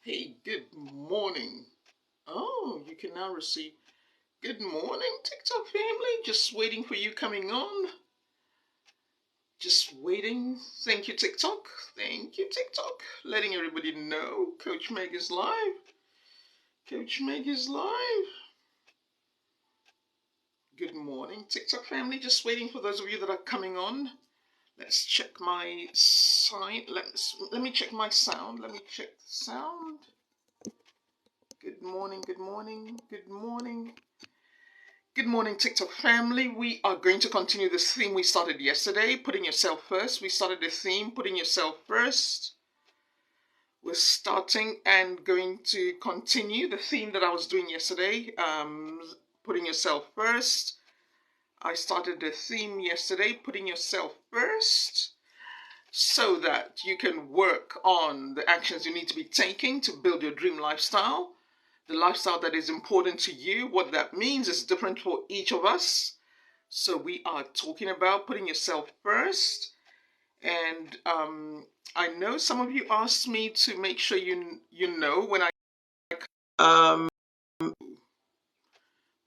Hey, good morning. Oh, you can now receive good morning, TikTok family. Just waiting for you coming on. Just waiting. Thank you, TikTok. Thank you, TikTok. Letting everybody know Coach Meg is live. Coach Meg is live. Good morning, TikTok family. Just waiting for those of you that are coming on. Let's check my sign. Let me check my sound. Let me check the sound. Good morning, good morning, good morning. Good morning, TikTok family. We are going to continue this theme we started yesterday, putting yourself first. We started the theme, putting yourself first. We're starting and going to continue the theme that I was doing yesterday, putting yourself first. I started the theme yesterday, putting yourself first, so that you can work on the actions you need to be taking to build your dream lifestyle. The lifestyle that is important to you. What that means is different for each of us. So we are talking about putting yourself first. And I know some of you asked me to make sure you know when I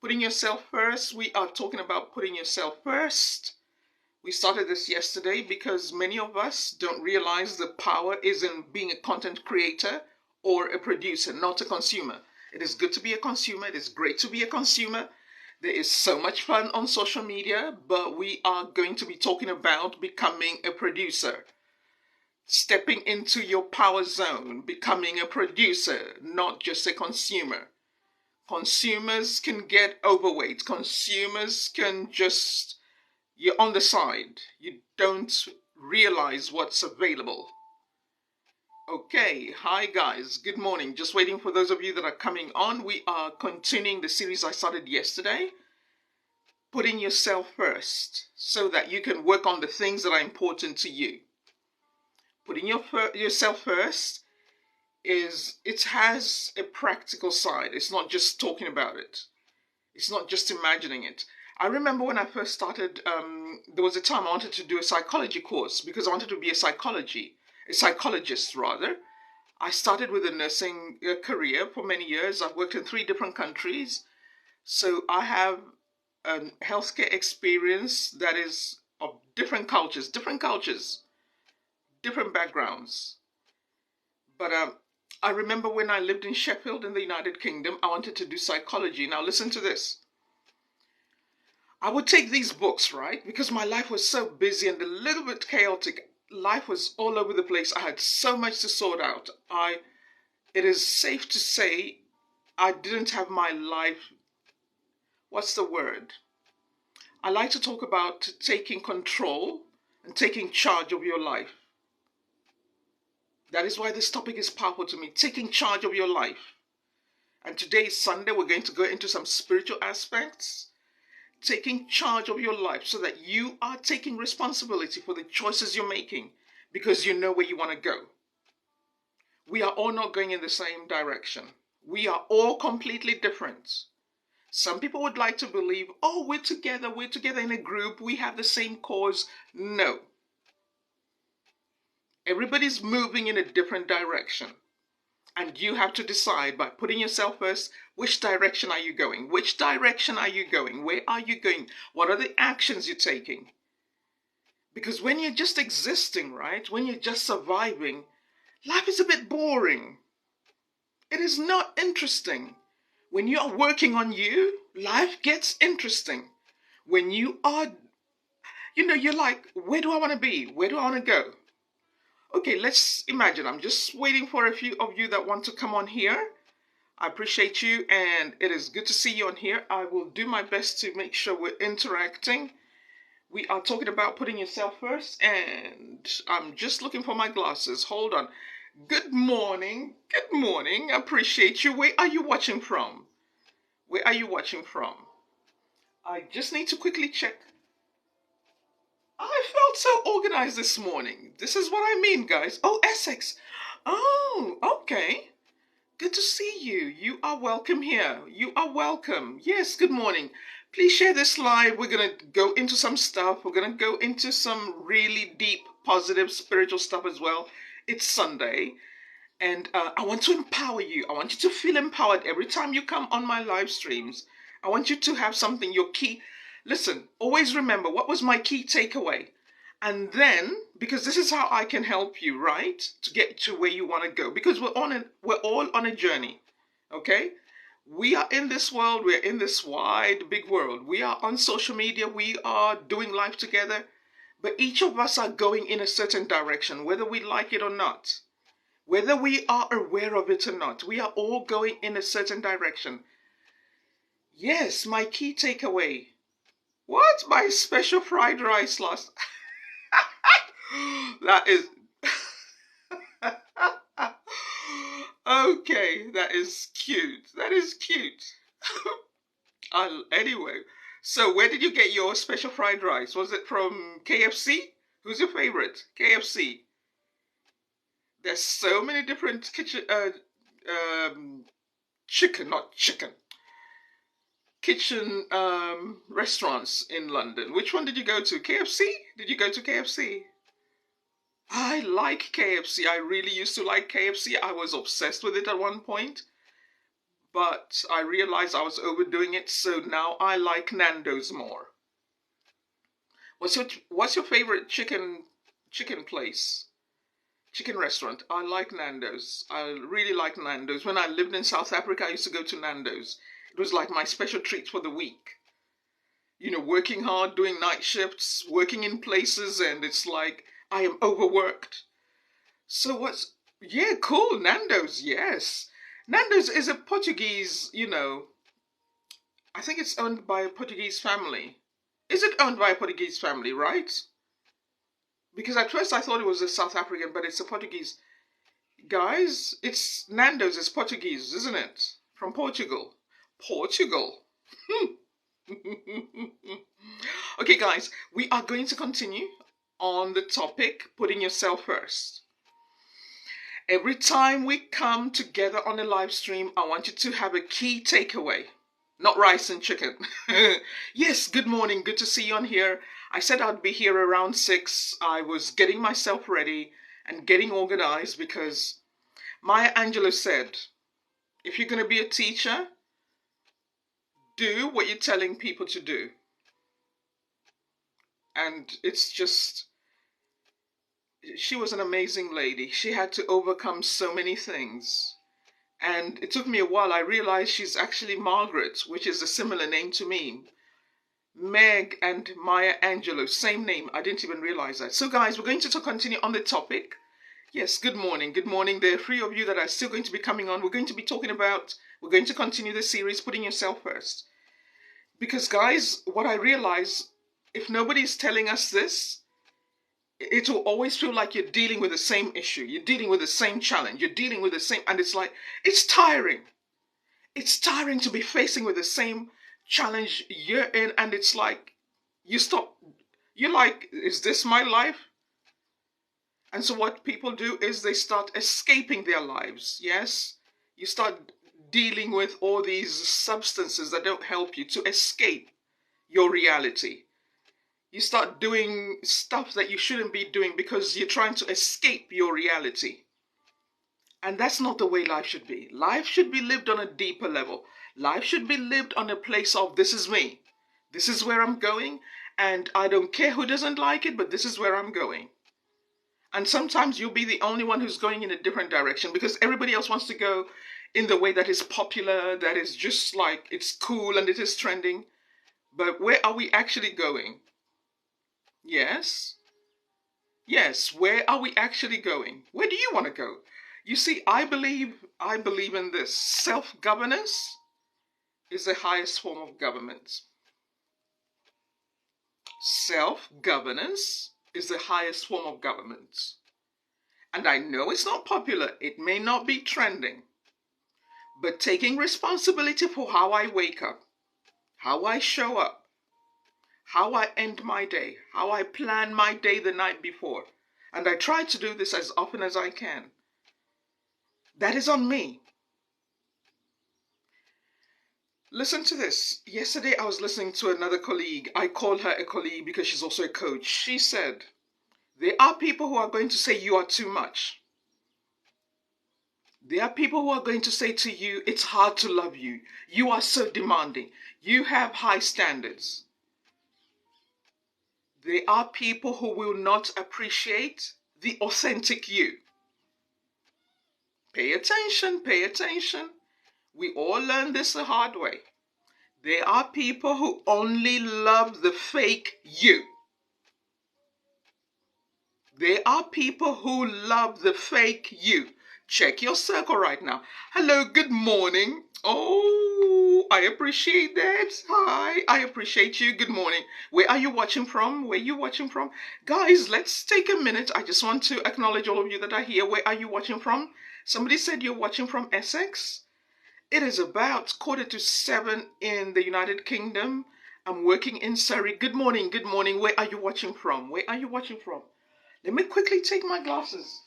putting yourself first. We are talking about putting yourself first. We started this yesterday because many of us don't realize the power is in being a content creator or a producer, not a consumer. It is good to be a consumer. It is great to be a consumer. There is so much fun on social media, but we are going to be talking about becoming a producer. Stepping into your power zone, becoming a producer, not just a consumer. Consumers can get overweight. Consumers can just, you're on the side. You don't realize what's available. Okay, hi guys, good morning. Just waiting for those of you that are coming on. We are continuing the series I started yesterday, putting yourself first, so that you can work on the things that are important to you. Putting yourself first it has a practical side. It's not just talking about it. It's not just imagining it. I remember when I first started, there was a time I wanted to do a psychology course because I wanted to be a psychologist rather. I started with a nursing career for many years. I've worked in 3 different countries. So I have a healthcare experience that is of different cultures, different backgrounds. But I remember when I lived in Sheffield in the United Kingdom, I wanted to do psychology. Now listen to this. I would take these books, right? Because my life was so busy and a little bit chaotic. Life was all over the place. I had so much to sort out. It is safe to say I didn't have my life. What's the word? I like to talk about taking control and taking charge of your life. That is why this topic is powerful to me, taking charge of your life. And today is Sunday, we're going to go into some spiritual aspects, taking charge of your life so that you are taking responsibility for the choices you're making because you know where you want to go. We are all not going in the same direction. We are all completely different. Some people would like to believe, oh, we're together in a group, we have the same cause. No. Everybody's moving in a different direction. And you have to decide by putting yourself first, which direction are you going? Which direction are you going? Where are you going? What are the actions you're taking? Because when you're just existing, right? When you're just surviving, life is a bit boring. It is not interesting. When you are working on you, life gets interesting. When you are, you're like, where do I want to be? Where do I want to go? Okay, let's imagine. I'm just waiting for a few of you that want to come on here. I appreciate you, and it is good to see you on here. I will do my best to make sure we're interacting. We are talking about putting yourself first, and I'm just looking for my glasses. Hold on. Good morning. Good morning. I appreciate you. Where are you watching from? Where are you watching from? I just need to quickly check. I felt so organized this morning. This is what I mean, guys. Oh, Essex. Oh, okay. Good to see you. You are welcome here. You are welcome. Yes, good morning. Please share this live. We're going to go into some stuff. We're going to go into some really deep, positive, spiritual stuff as well. It's Sunday. And I want to empower you. I want you to feel empowered every time you come on my live streams. I want you to have something, your key. Listen, always remember what was my key takeaway. And then, because this is how I can help you, right? To get to where you want to go. Because we're all on a journey. Okay? We are in this world, we're in this wide, big world. We are on social media, we are doing life together, but each of us are going in a certain direction, whether we like it or not. Whether we are aware of it or not, we are all going in a certain direction. Yes, my key takeaway. What? My special fried rice last. That is. Okay, that is cute. That is cute. Anyway, so where did you get your special fried rice? Was it from KFC? Who's your favorite? KFC. There's so many different chicken, not chicken, kitchen restaurants in London. Which one did you go to? KFC? Did you go to KFC? I like KFC. I really used to like KFC. I was obsessed with it at one point, but I realized I was overdoing it, so now I like Nando's more. What's your favorite chicken place? Chicken restaurant. I like Nando's. I really like Nando's. When I lived in South Africa, I used to go to Nando's. It was like my special treat for the week. You know, working hard, doing night shifts, working in places, and it's like I am overworked. So yeah, cool. Nando's, yes. Nando's is a Portuguese, I think it's owned by a Portuguese family. Is it owned by a Portuguese family, right? Because at first I thought it was a South African, but it's a Portuguese. Guys, it's Nando's is Portuguese, isn't it? From Portugal. Portugal. Okay, guys, we are going to continue on the topic, putting yourself first. Every time we come together on a live stream, I want you to have a key takeaway. Not rice and chicken. Yes, good morning. Good to see you on here. I said I'd be here around 6. I was getting myself ready and getting organized because Maya Angelou said, if you're going to be a teacher, do what you're telling people to do. And it's just, she was an amazing lady. She had to overcome so many things. And it took me a while. I realized she's actually Margaret, which is a similar name to me. Meg and Maya Angelou, same name. I didn't even realize that. So guys, we're going to continue on the topic. Yes, good morning. Good morning. There are 3 of you that are still going to be coming on. We're going to continue the series, putting yourself first. Because guys, what I realize, if nobody's telling us this, it will always feel like you're dealing with the same issue. You're dealing with the same challenge. You're dealing with the same, and it's like, it's tiring. It's tiring to be facing with the same challenge year in, and it's like, you're like, is this my life? And so what people do is they start escaping their lives, yes? You start dealing with all these substances that don't help you to escape your reality. You start doing stuff that you shouldn't be doing because you're trying to escape your reality. And that's not the way life should be. Life should be lived on a deeper level. Life should be lived on a place of, this is me. This is where I'm going. And I don't care who doesn't like it, but this is where I'm going. And sometimes you'll be the only one who's going in a different direction because everybody else wants to go in the way that is popular, that is just like, it's cool and it is trending. But where are we actually going? Yes. Yes, where are we actually going? Where do you want to go? You see, I believe in this. Self-governance is the highest form of government. Self-governance is the highest form of government. And I know it's not popular. It may not be trending. But taking responsibility for how I wake up, how I show up, how I end my day, how I plan my day the night before. And I try to do this as often as I can. That is on me. Listen to this. Yesterday I was listening to another colleague. I call her a colleague because she's also a coach. She said, there are people who are going to say you are too much. There are people who are going to say to you, it's hard to love you. You are so demanding. You have high standards. There are people who will not appreciate the authentic you. Pay attention, pay attention. We all learn this the hard way. There are people who only love the fake you. There are people who love the fake you. Check your circle right now. Hello, good morning. Oh, I appreciate that. Hi, I appreciate you. Good morning. Where are you watching from? Where are you watching from? Guys, let's take a minute. I just want to acknowledge all of you that are here. Where are you watching from? Somebody said you're watching from Essex. It is about 6:45 in the United Kingdom. I'm working in Surrey. Good morning, good morning. Where are you watching from? Where are you watching from? Let me quickly take my glasses.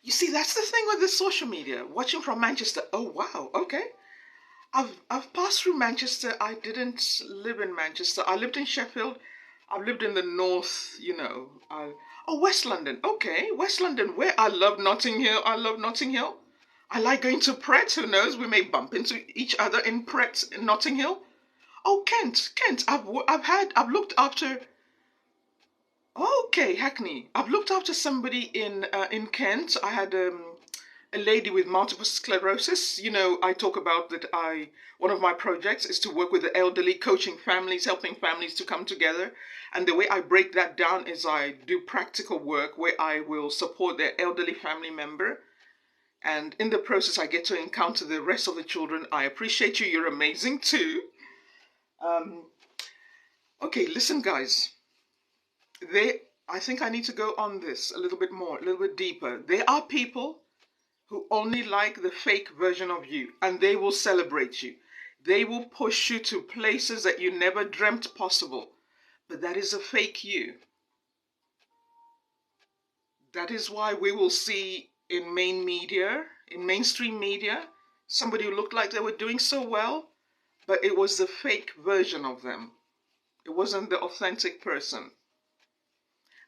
You see, that's the thing with the social media. Watching from Manchester. Oh, wow. Okay. I've passed through Manchester. I didn't live in Manchester. I lived in Sheffield. I've lived in the north, oh, West London. Okay, West London, where I love Notting Hill. I love Notting Hill. I like going to Pret. Who knows? We may bump into each other in Pret in Notting Hill. Oh, Kent. I've looked after. Okay, Hackney. I've looked after somebody in Kent. I had a lady with multiple sclerosis. I talk about that. One of my projects is to work with the elderly, coaching families, helping families to come together. And the way I break that down is I do practical work where I will support their elderly family member. And in the process, I get to encounter the rest of the children. I appreciate you. You're amazing too. Okay, listen, guys. I think I need to go on this a little bit more, a little bit deeper. There are people who only like the fake version of you, and they will celebrate you. They will push you to places that you never dreamt possible. But that is a fake you. That is why we will see in mainstream media, somebody who looked like they were doing so well, but it was the fake version of them. It wasn't the authentic person.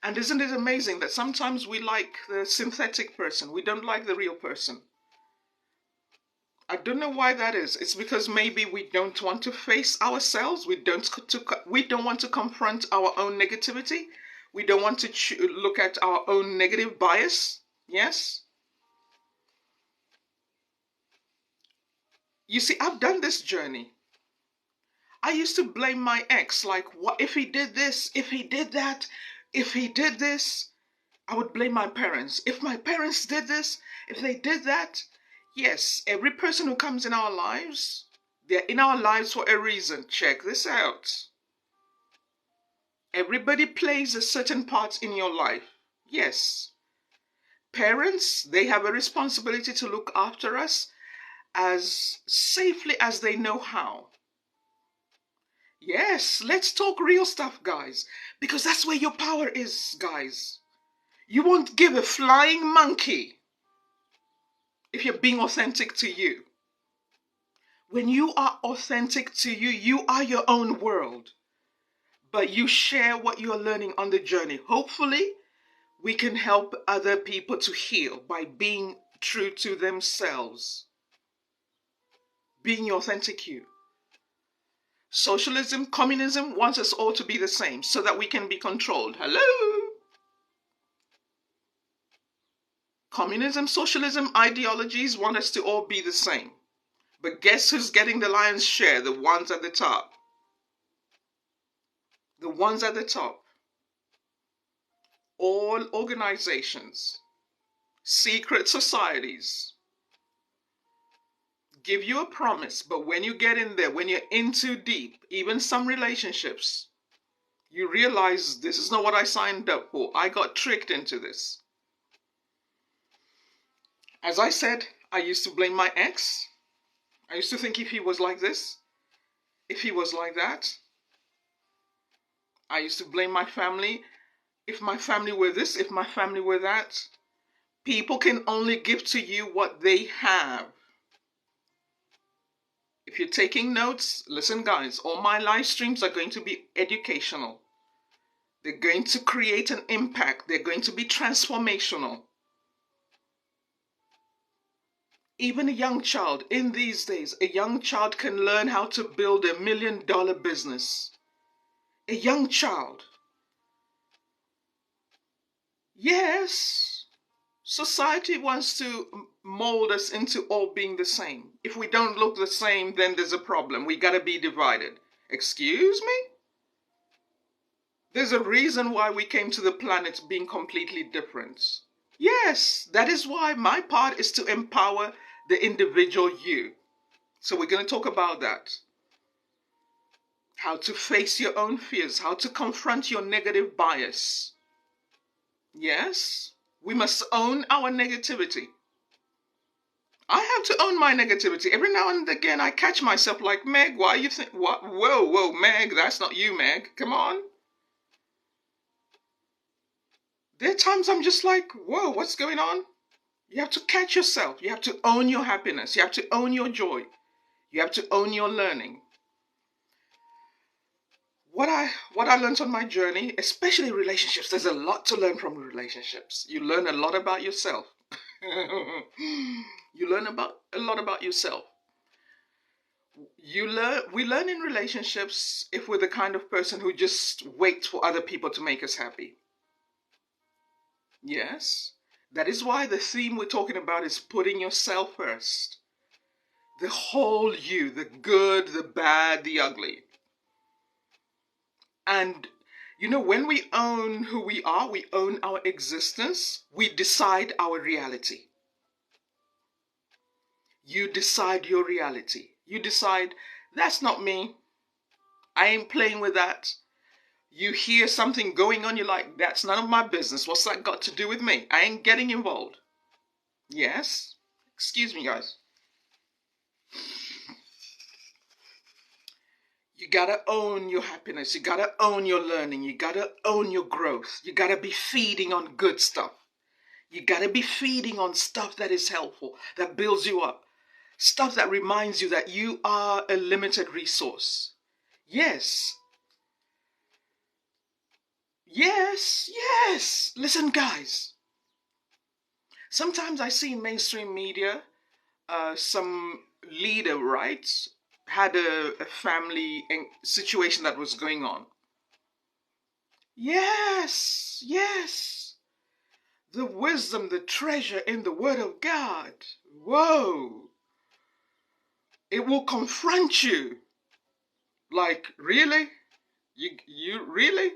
And isn't it amazing that sometimes we like the synthetic person? We don't like the real person. I don't know why that is. It's because maybe we don't want to face ourselves. We don't want to confront our own negativity. We don't want to look at our own negative bias. Yes? You see, I've done this journey. I used to blame my ex, like, what if he did this, if he did that, if he did this? I would blame my parents. If my parents did this, if they did that. Yes, every person who comes in our lives, they're in our lives for a reason. Check this out. Everybody plays a certain part in your life. Yes. Parents, they have a responsibility to look after us as safely as they know how. Yes, let's talk real stuff, guys, because that's where your power is, guys. You won't give a flying monkey if you're being authentic to you. When you are authentic to you, you are your own world. But you share what you're learning on the journey. Hopefully, we can help other people to heal by being true to themselves. Being your authentic you. Socialism, communism wants us all to be the same so that we can be controlled. Hello? Communism, socialism, ideologies want us to all be the same. But guess who's getting the lion's share? The ones at the top. The ones at the top. All organizations, secret societies, give you a promise, but when you get in there, when you're in too deep, even some relationships, you realize this is not what I signed up for. I got tricked into this. As I said, I used to blame my ex. I used to think if he was like this, if he was like that. I used to blame my family. If my family were this, if my family were that. People can only give to you what they have. If you're taking notes, listen guys, all my live streams are going to be educational. They're going to create an impact. They're going to be transformational. Even a young child, in these days, a young child can learn how to build $1 million business. A young child. Yes, society wants to mold us into all being the same. If we don't look the same, then there's a problem. We gotta be divided. Excuse me? There's a reason why we came to the planet being completely different. Yes, that is why my part is to empower the individual you. So we're going to talk about that. How to face your own fears, how to confront your negative bias. Yes, we must own our negativity. I have to own my negativity. Every now and again I catch myself like, Meg, why you think, what? Whoa, Meg, that's not you, Meg. Come on. There are times I'm just like, whoa, what's going on? You have to catch yourself. You have to own your happiness. You have to own your joy. You have to own your learning. What I learned on my journey, especially relationships, there's a lot to learn from relationships. You learn a lot about yourself. You learn a lot about yourself. We learn in relationships if we're the kind of person who just waits for other people to make us happy. Yes. That is why the theme we're talking about is putting yourself first. The whole you, the good, the bad, the ugly. And you know, when we own who we are, we own our existence, we decide our reality. You decide your reality. You decide, that's not me. I ain't playing with that. You hear something going on, you're like, that's none of my business. What's that got to do with me? I ain't getting involved. Yes? Excuse me, guys. You gotta own your happiness. You gotta own your learning. You gotta own your growth. You gotta be feeding on good stuff. You gotta be feeding on stuff that is helpful, that builds you up. Stuff that reminds you that you are a limited resource. Yes. Yes. Listen, guys. Sometimes I see in mainstream media, some leader, right, had a family situation that was going on. Yes. The wisdom, the treasure in the Word of God. Whoa. It will confront you. Like, really? You really?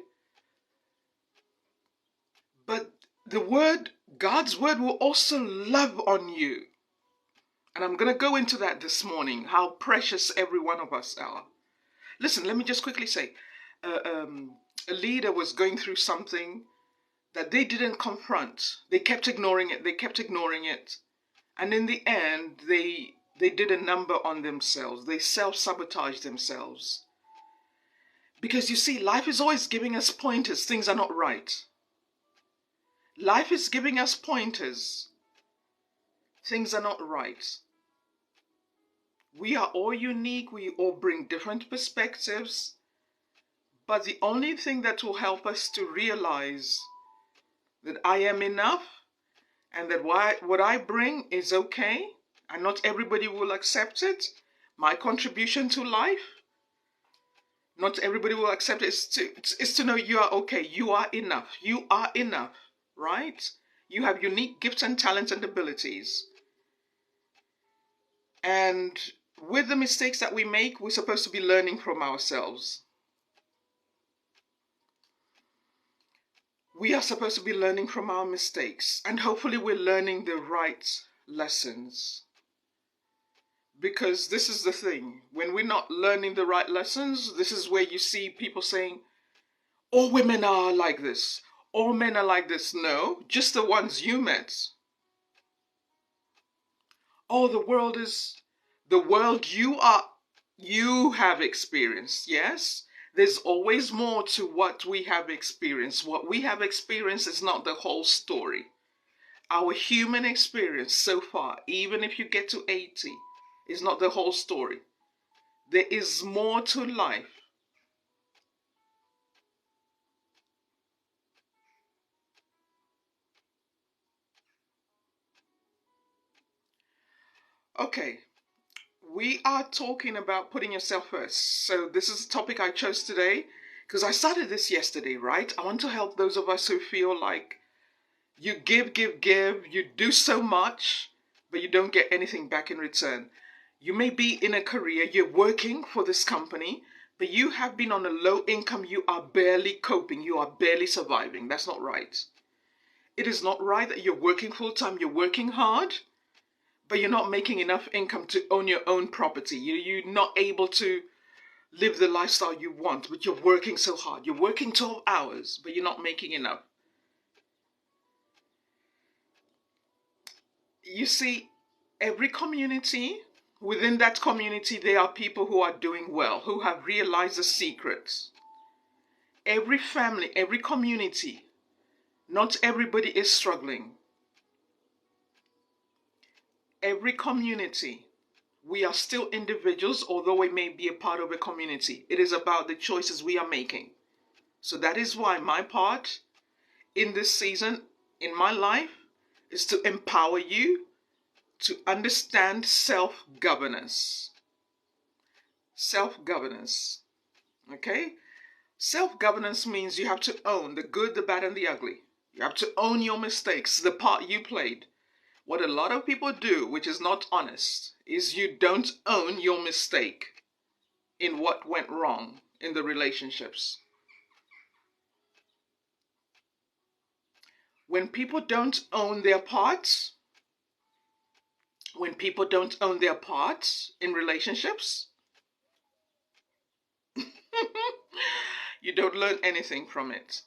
But the Word, God's Word will also love on you. And I'm going to go into that this morning, how precious every one of us are. Listen, let me just quickly say, a leader was going through something that they didn't confront. They kept ignoring it. And in the end, they did a number on themselves. They self-sabotaged themselves. Because you see, life is always giving us pointers. Things are not right. Life is giving us pointers. Things are not right. We are all unique. We all bring different perspectives. But the only thing that will help us to realize that I am enough and that what I bring is okay and not everybody will accept it, my contribution to life, not everybody will accept it, is to know you are okay. You are enough. You are enough, right? You have unique gifts and talents and abilities. And with the mistakes that we make, we're supposed to be learning from ourselves. We are supposed to be learning from our mistakes, and hopefully we're learning the right lessons. Because this is the thing, when we're not learning the right lessons, this is where you see people saying, all women are like this, all men are like this. No, just the ones you met. Oh, the world you have experienced. Yes, there's always more to what we have experienced. What we have experienced is not the whole story. Our human experience so far, even if you get to 80, is not the whole story. There is more to life. Okay, we are talking about putting yourself first. So this is the topic I chose today because I started this yesterday, right? I want to help those of us who feel like you give, you do so much, but you don't get anything back in return. You may be in a career, you're working for this company, but you have been on a low income, you are barely coping, you are barely surviving. That's not right. It is not right that you're working full time, you're working hard, but you're not making enough income to own your own property. You're not able to live the lifestyle you want, but you're working so hard. You're working 12 hours, but you're not making enough. You see, every community, within that community, there are people who are doing well, who have realized the secrets. Every family, every community, not everybody is struggling. Every community, we are still individuals, although we may be a part of a community. It is about the choices we are making. So that is why my part in this season in my life is to empower you to understand self-governance. Self-governance. Okay? Self-governance means you have to own the good, the bad, and the ugly. You have to own your mistakes, the part you played. What a lot of people do, which is not honest, is you don't own your mistake in what went wrong in the relationships. When people don't own their parts, in relationships, you don't learn anything from it.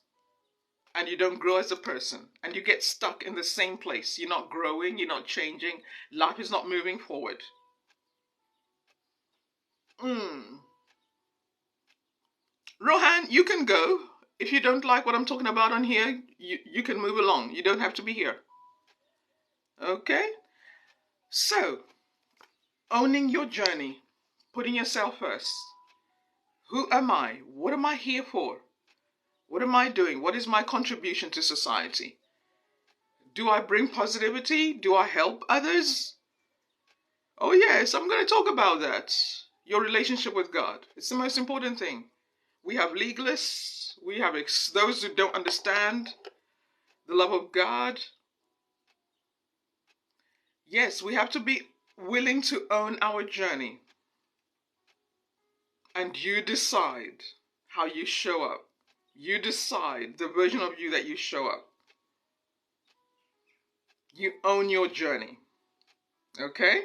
And you don't grow as a person. And you get stuck in the same place. You're not growing, you're not changing. Life is not moving forward. Rohan, you can go. If you don't like what I'm talking about on here, you can move along. You don't have to be here. Okay? So, owning your journey, putting yourself first. Who am I? What am I here for? What am I doing? What is my contribution to society? Do I bring positivity? Do I help others? Oh, yes, I'm going to talk about that. Your relationship with God. It's the most important thing. We have legalists, we have those who don't understand the love of God. Yes, we have to be willing to own our journey. And you decide how you show up. You decide the version of you that you show up. You own your journey. Okay?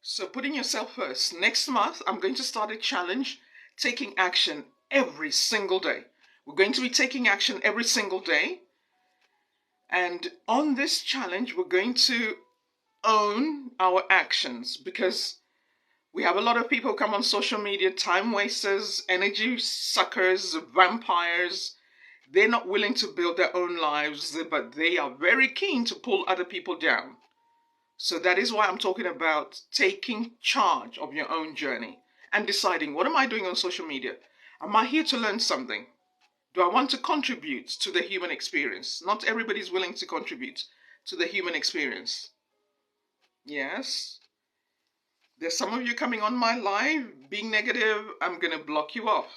So putting yourself first. Next month, I'm going to start a challenge, taking action every single day. We're going to be taking action every single day. And on this challenge, we're going to own our actions because we have a lot of people come on social media, time wasters, energy suckers, vampires. They're not willing to build their own lives, but they are very keen to pull other people down. So that is why I'm talking about taking charge of your own journey and deciding, what am I doing on social media? Am I here to learn something? Do I want to contribute to the human experience? Not everybody is willing to contribute to the human experience. Yes. There's some of you coming on my live being negative. I'm going to block you off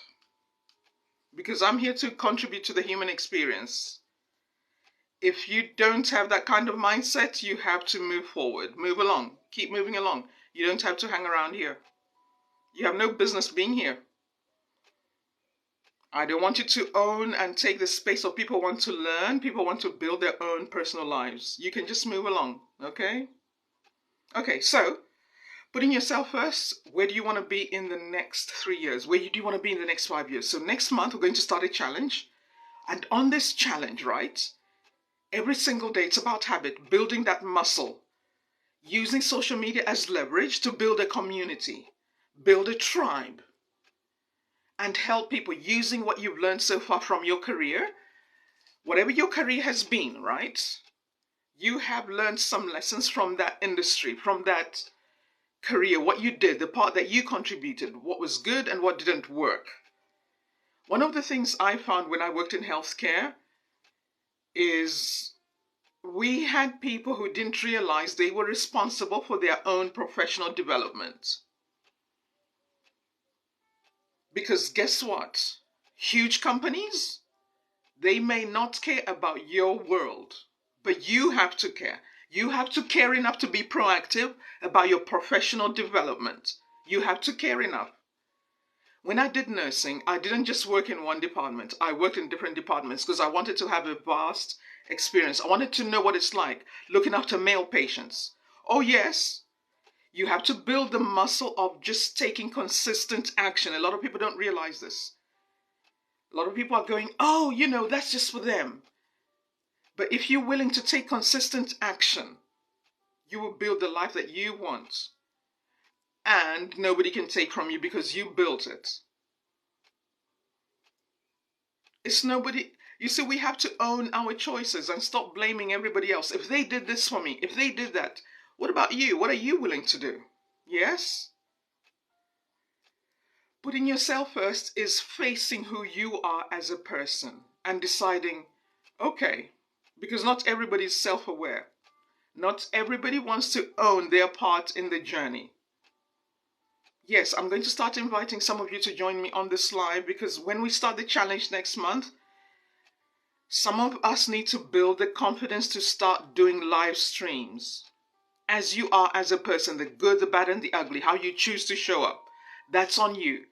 because I'm here to contribute to the human experience. If you don't have that kind of mindset, you have to move forward, move along, keep moving along. You don't have to hang around here. You have no business being here. I don't want you to own and take the space of people want to learn, people want to build their own personal lives. You can just move along, okay? Okay, so putting yourself first, where do you want to be in the next 3 years? Where do you want to be in the next 5 years? So next month, we're going to start a challenge. And on this challenge, right, every single day, it's about habit, building that muscle, using social media as leverage to build a community, build a tribe, and help people using what you've learned so far from your career. Whatever your career has been, right? You have learned some lessons from that industry, from that career, what you did, the part that you contributed, what was good and what didn't work. One of the things I found when I worked in healthcare is we had people who didn't realize they were responsible for their own professional development. Because guess what? Huge companies, they may not care about your world, but you have to care. You have to care enough to be proactive about your professional development. You have to care enough. When I did nursing, I didn't just work in one department. I worked in different departments because I wanted to have a vast experience. I wanted to know what it's like looking after male patients. Oh, yes, you have to build the muscle of just taking consistent action. A lot of people don't realize this. A lot of people are going, oh, that's just for them. But if you're willing to take consistent action, you will build the life that you want. And nobody can take from you because you built it. It's nobody. You see, we have to own our choices and stop blaming everybody else. If they did this for me, if they did that, what about you? What are you willing to do? Yes? Putting yourself first is facing who you are as a person and deciding, okay, because not everybody is self-aware. Not everybody wants to own their part in the journey. Yes, I'm going to start inviting some of you to join me on this live because when we start the challenge next month, some of us need to build the confidence to start doing live streams. As you are as a person, the good, the bad, and the ugly, how you choose to show up, that's on you.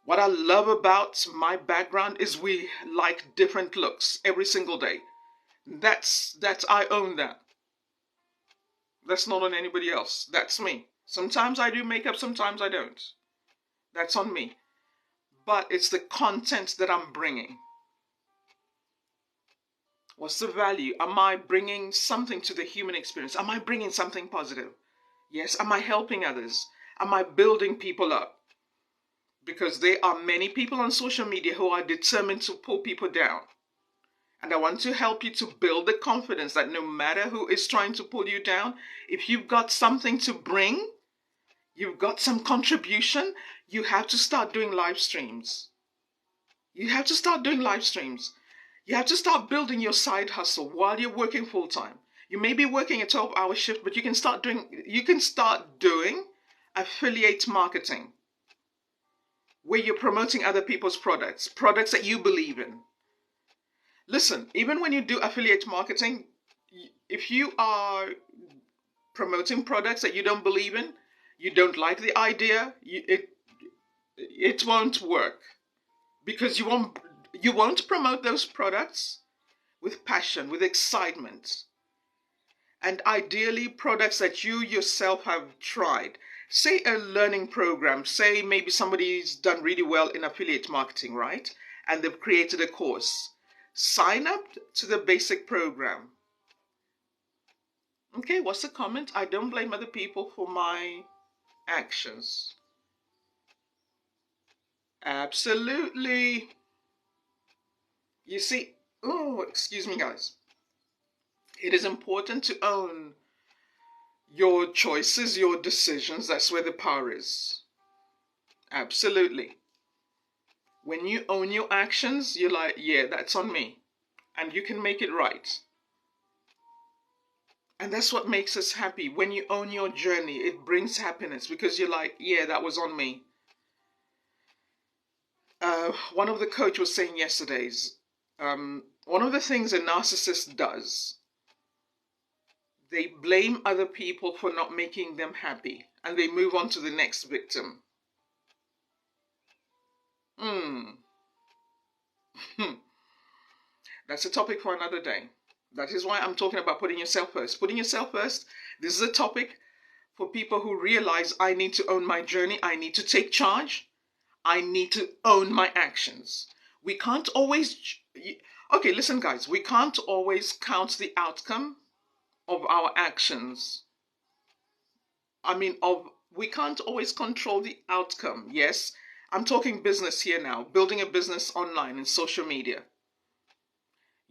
What I love about my background is we like different looks every single day. That's I own that. That's not on anybody else. That's me. Sometimes I do makeup, sometimes I don't. That's on me. But it's the content that I'm bringing. What's the value? Am I bringing something to the human experience? Am I bringing something positive? Yes. Am I helping others? Am I building people up? Because there are many people on social media who are determined to pull people down. And I want to help you to build the confidence that no matter who is trying to pull you down, if you've got something to bring, you've got some contribution, you have to start doing live streams. You have to start doing live streams. You have to start building your side hustle while you're working full time. You may be working a 12-hour shift, but you can start doing affiliate marketing where you're promoting other people's products that you believe in. Listen, even when you do affiliate marketing, if you are promoting products that you don't believe in, you don't like the idea, it won't work because you won't promote those products with passion, with excitement, and ideally products that you yourself have tried. Say a learning program, say maybe somebody's done really well in affiliate marketing, right? And they've created a course. Sign up to the basic program. Okay, what's the comment? I don't blame other people for my actions. Absolutely. You see, oh, excuse me, guys. It is important to own your choices, your decisions. That's where the power is. Absolutely. When you own your actions, you're like, yeah, that's on me. And you can make it right. And that's what makes us happy. When you own your journey, it brings happiness because you're like, yeah, that was on me. One of the coach was saying yesterday's, one of the things a narcissist does, they blame other people for not making them happy and they move on to the next victim. That's a topic for another day. That is why I'm talking about putting yourself first. Putting yourself first, this is a topic for people who realize I need to own my journey. I need to take charge. I need to own my actions. We can't always... Okay, listen guys. We can't always count the outcome of our actions. We can't always control the outcome. Yes, I'm talking business here now. Building a business online and social media.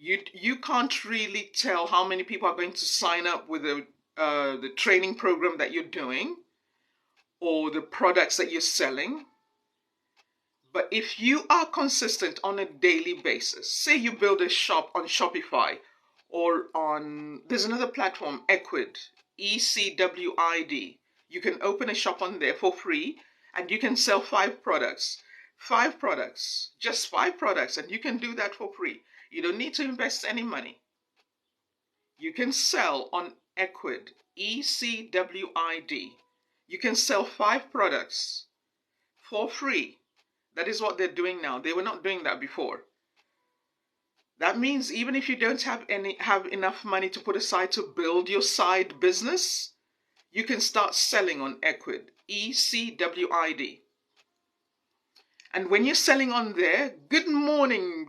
You can't really tell how many people are going to sign up with the training program that you're doing or the products that you're selling. But if you are consistent on a daily basis, say you build a shop on Shopify or on, there's another platform, Equid, ECWID. You can open a shop on there for free and you can sell 5 products. 5 products, just 5 products, and you can do that for free. You don't need to invest any money. You can sell on Equid, ECWID. You can sell 5 products for free. That is what they're doing now. They were not doing that before. That means even if you don't have enough money to put aside to build your side business, you can start selling on Equid, ECWID. And when you're selling on there, good morning,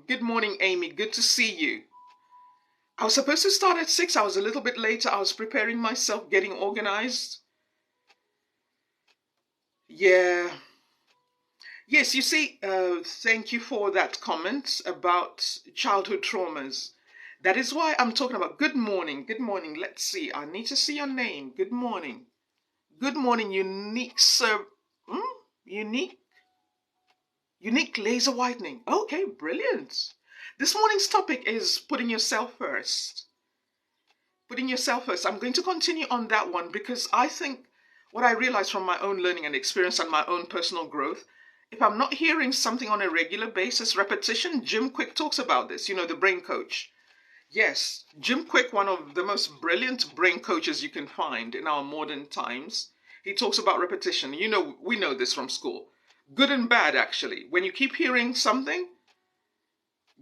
Amy, good to see you. I was supposed to start at 6. I was a little bit later. I was preparing myself, getting organized. Yeah. Yes, you see, thank you for that comment about childhood traumas. That is why I'm talking about good morning. Good morning. Let's see. I need to see your name. Good morning. Good morning, unique sir. Unique laser whitening. Okay, brilliant. This morning's topic is putting yourself first. Putting yourself first. I'm going to continue on that one because I think what I realized from my own learning and experience and my own personal growth, if I'm not hearing something on a regular basis, repetition, Jim Quick talks about this, the brain coach. Yes, Jim Quick, one of the most brilliant brain coaches you can find in our modern times. He talks about repetition. We know this from school. Good and bad, actually. When you keep hearing something,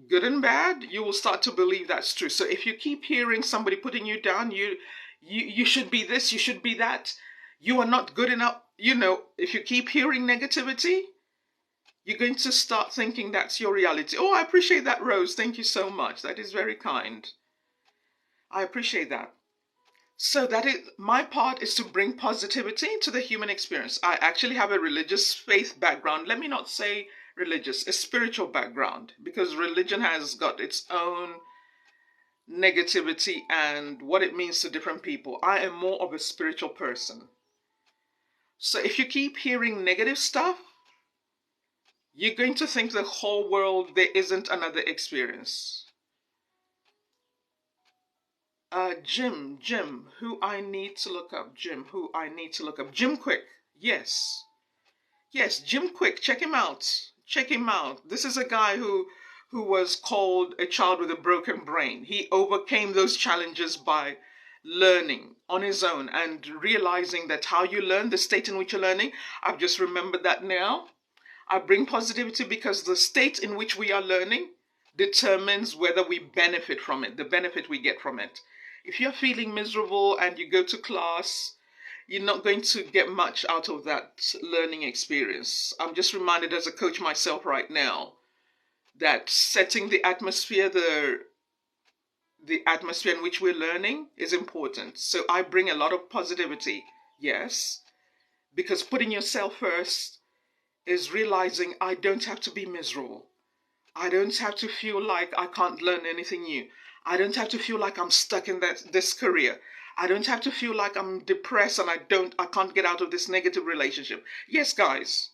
good and bad, you will start to believe that's true. So if you keep hearing somebody putting you down, you should be this, you should be that, you are not good enough. If you keep hearing negativity, you're going to start thinking that's your reality. Oh, I appreciate that, Rose. Thank you so much. That is very kind. I appreciate that. So that is my part, is to bring positivity to the human experience. I actually have a religious faith background. Let me not say religious, a spiritual background, because religion has got its own negativity and what it means to different people. I am more of a spiritual person. So if you keep hearing negative stuff, you're going to think the whole world, there isn't another experience. Jim, who I need to look up. Jim Quick. Yes, Jim Quick. Check him out. This is a guy who was called a child with a broken brain. He overcame those challenges by learning on his own and realizing that how you learn, the state in which you're learning. I've just remembered that now. I bring positivity because the state in which we are learning determines whether we benefit from it, the benefit we get from it. If you're feeling miserable and you go to class, you're not going to get much out of that learning experience. I'm just reminded as a coach myself right now that setting the atmosphere, the atmosphere in which we're learning is important. So I bring a lot of positivity, yes, because putting yourself first is realizing I don't have to be miserable. I don't have to feel like I can't learn anything new. I don't have to feel like I'm stuck in this career. I don't have to feel like I'm depressed and I can't get out of this negative relationship. Yes, guys.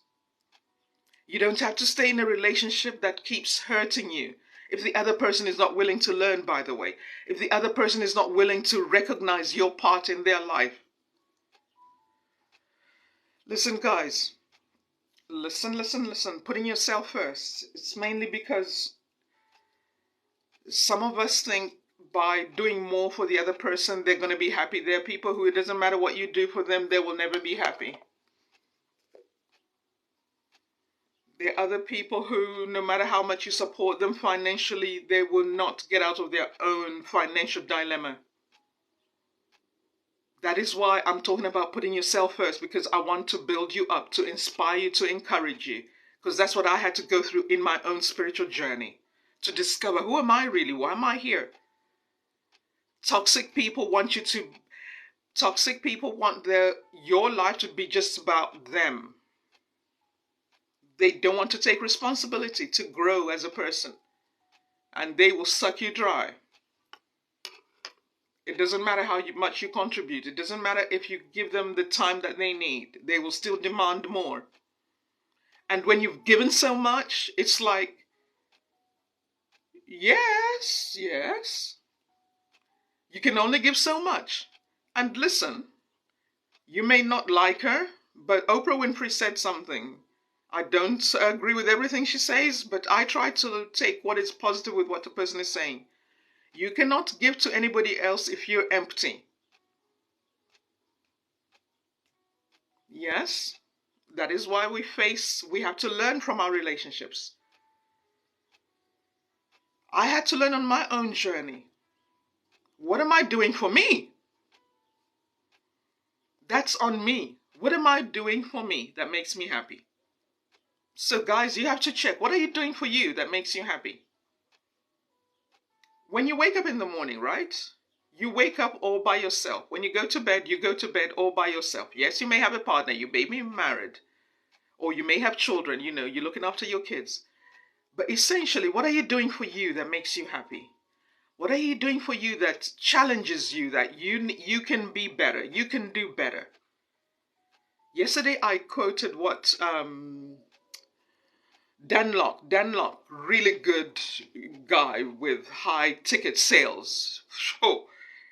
You don't have to stay in a relationship that keeps hurting you. If the other person is not willing to learn, by the way, if the other person is not willing to recognize your part in their life. Listen, guys. Listen. Putting yourself first. It's mainly because some of us think by doing more for the other person, they're going to be happy. There are people who it doesn't matter what you do for them, they will never be happy. There are other people who, no matter how much you support them financially, they will not get out of their own financial dilemma. That is why I'm talking about putting yourself first, because I want to build you up, to inspire you, to encourage you. Because that's what I had to go through in my own spiritual journey. To discover, who am I really? Why am I here? Toxic people want your life to be just about them. They don't want to take responsibility to grow as a person. And they will suck you dry. It doesn't matter how much you contribute. It doesn't matter if you give them the time that they need. They will still demand more. And when you've given so much, it's like, yes. You can only give so much. And listen, you may not like her, but Oprah Winfrey said something. I don't agree with everything she says, but I try to take what is positive with what the person is saying. You cannot give to anybody else if you're empty. Yes, that is why we have to learn from our relationships. I had to learn on my own journey. What am I doing for me? That's on me. What am I doing for me that makes me happy? So guys, you have to check. What are you doing for you that makes you happy? When you wake up in the morning, right? You wake up all by yourself. When you go to bed all by yourself. Yes, you may have a partner. You may be married. Or you may have children. You know, you're looking after your kids. But essentially, what are you doing for you that makes you happy? What are you doing for you that challenges you, that you can be better, you can do better? Yesterday I quoted what Dan Lok, really good guy with high ticket sales. Oh,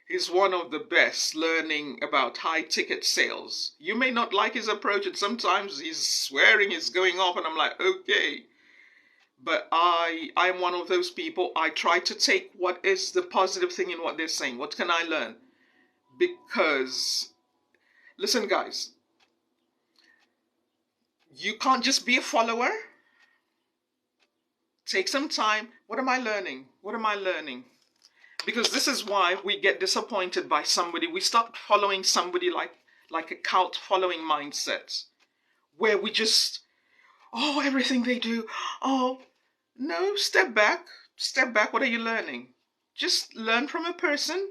he's one of the best learning about high ticket sales. You may not like his approach, and sometimes his swearing is going off, and I'm like, okay. But I'm one of those people. I try to take what is the positive thing in what they're saying. What can I learn? Because, listen, guys, you can't just be a follower. Take some time. What am I learning? What am I learning? Because this is why we get disappointed by somebody. We start following somebody like a cult following mindset, where we just, oh, everything they do. Oh, no, step back. Step back. What are you learning? Just learn from a person,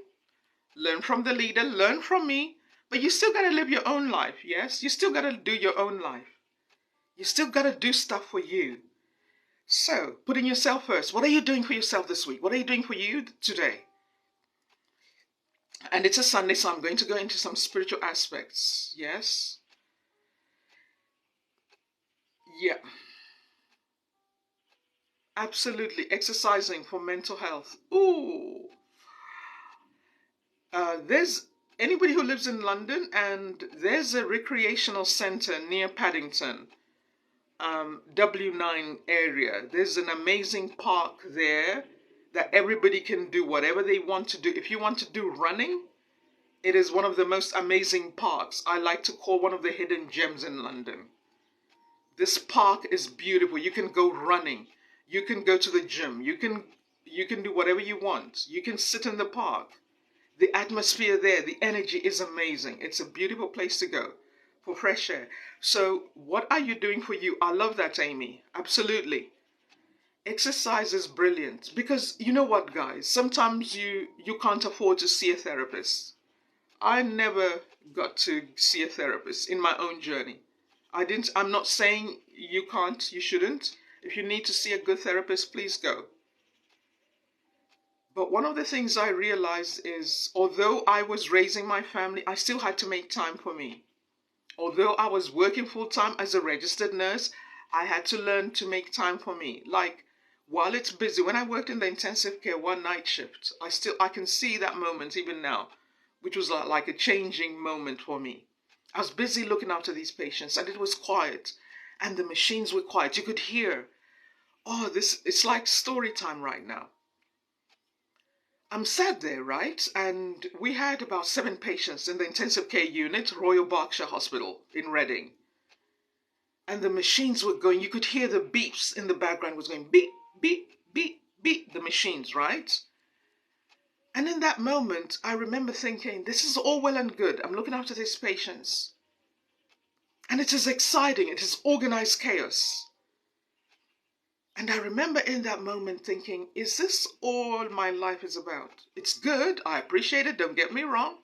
learn from the leader, learn from me. But you still got to live your own life, yes? You still got to do your own life. You still got to do stuff for you. So, putting yourself first. What are you doing for yourself this week? What are you doing for you today? And it's a Sunday, so I'm going to go into some spiritual aspects. Yes? Yeah. Absolutely. Exercising for mental health. Ooh. There's anybody who lives in London, and there's a recreational center near Paddington, W9 area. There's an amazing park there that everybody can do whatever they want to do. If you want to do running, it is one of the most amazing parks. I like to call one of the hidden gems in London. This park is beautiful. You can go running. You can go to the gym. You can do whatever you want. You can sit in the park. The atmosphere there, the energy is amazing. It's a beautiful place to go for fresh air. So what are you doing for you? I love that, Amy. Absolutely. Exercise is brilliant because you know what, guys? Sometimes you can't afford to see a therapist. I never got to see a therapist in my own journey. I'm not saying you can't, you shouldn't. If you need to see a good therapist, please go. But one of the things I realized is, although I was raising my family, I still had to make time for me. Although I was working full time as a registered nurse, I had to learn to make time for me. Like, while it's busy, when I worked in the intensive care one night shift, I can see that moment even now, which was like a changing moment for me. I was busy looking after these patients, and it was quiet, and the machines were quiet. You could hear, oh, it's like story time right now. I'm sat there, right? And we had about 7 patients in the intensive care unit, Royal Berkshire Hospital in Reading. And the machines were going, you could hear the beeps in the background was going beep, beep, beep, beep, the machines, right? And in that moment, I remember thinking, this is all well and good. I'm looking after these patients. And it is exciting. It is organized chaos. And I remember in that moment thinking, is this all my life is about? It's good. I appreciate it. Don't get me wrong.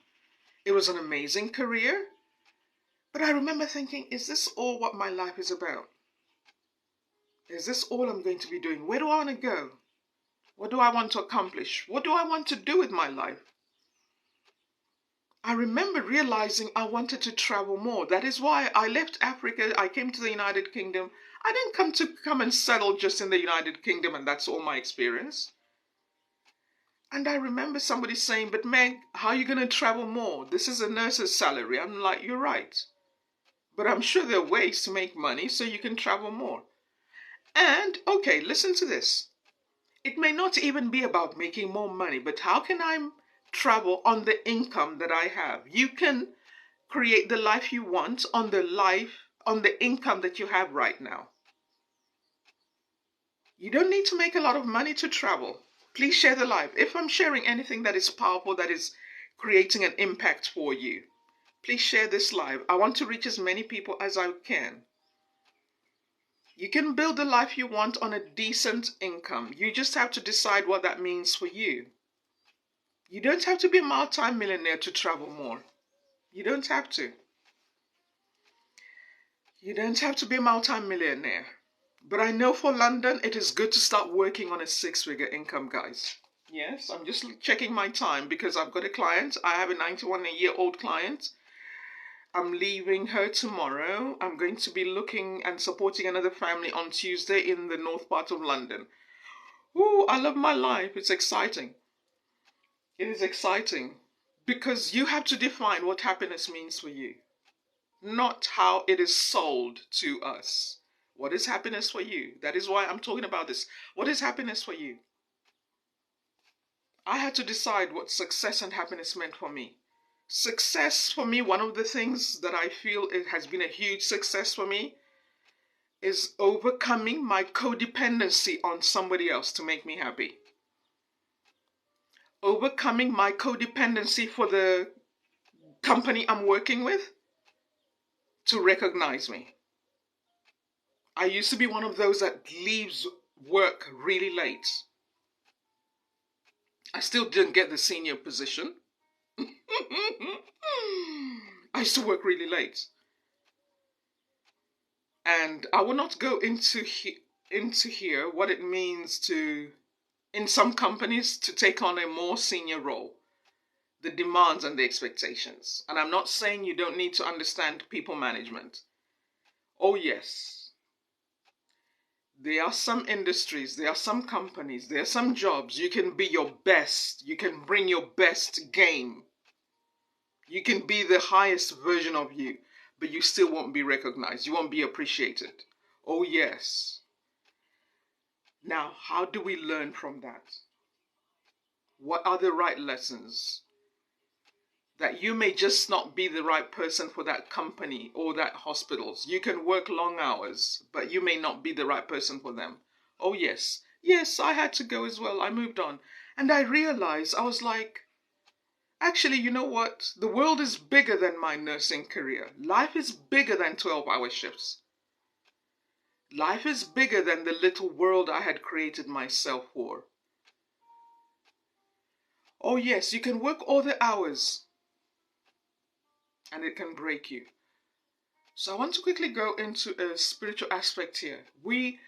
It was an amazing career. But I remember thinking, is this all what my life is about? Is this all I'm going to be doing? Where do I want to go? What do I want to accomplish? What do I want to do with my life? I remember realizing I wanted to travel more. That is why I left Africa. I came to the United Kingdom. I didn't come and settle just in the United Kingdom and that's all my experience. And I remember somebody saying, but Meg, how are you going to travel more? This is a nurse's salary. I'm like, you're right. But I'm sure there are ways to make money so you can travel more. And, okay, listen to this. It may not even be about making more money, but how can I travel on the income that I have? You can create the life you want on the income that you have right now. You don't need to make a lot of money to travel. Please share the live. If I'm sharing anything that is powerful, that is creating an impact for you, please share this live. I want to reach as many people as I can. You can build the life you want on a decent income. You just have to decide what that means for you. You don't have to be a multi-millionaire to travel more. You don't have to. You don't have to be a multi-millionaire. But I know for London, it is good to start working on a 6-figure income, guys. Yes, I'm just checking my time because I've got a client. I have a 91-year-old client. I'm leaving her tomorrow. I'm going to be looking and supporting another family on Tuesday in the north part of London. Ooh, I love my life. It's exciting. It is exciting because you have to define what happiness means for you, not how it is sold to us. What is happiness for you? That is why I'm talking about this. What is happiness for you? I had to decide what success and happiness meant for me. Success for me, one of the things that I feel it has been a huge success for me is overcoming my codependency on somebody else to make me happy. Overcoming my codependency for the company I'm working with to recognize me. I used to be one of those that leaves work really late. I still didn't get the senior position. I used to work really late. And I will not go into here what it means to, in some companies, to take on a more senior role, the demands and the expectations. And I'm not saying you don't need to understand people management. Oh yes, there are some industries, there are some companies, there are some jobs you can be your best, you can bring your best game. You can be the highest version of you, but you still won't be recognized. You won't be appreciated. Oh yes. Now, how do we learn from that? What are the right lessons? That you may just not be the right person for that company or that hospitals. You can work long hours, but you may not be the right person for them. Oh yes. Yes, I had to go as well. I moved on. And I realized, I was like, actually, you know what? The world is bigger than my nursing career. Life is bigger than 12-hour shifts. Life is bigger than the little world I had created myself for. Oh yes, you can work all the hours and it can break you. So I want to quickly go into a spiritual aspect here. We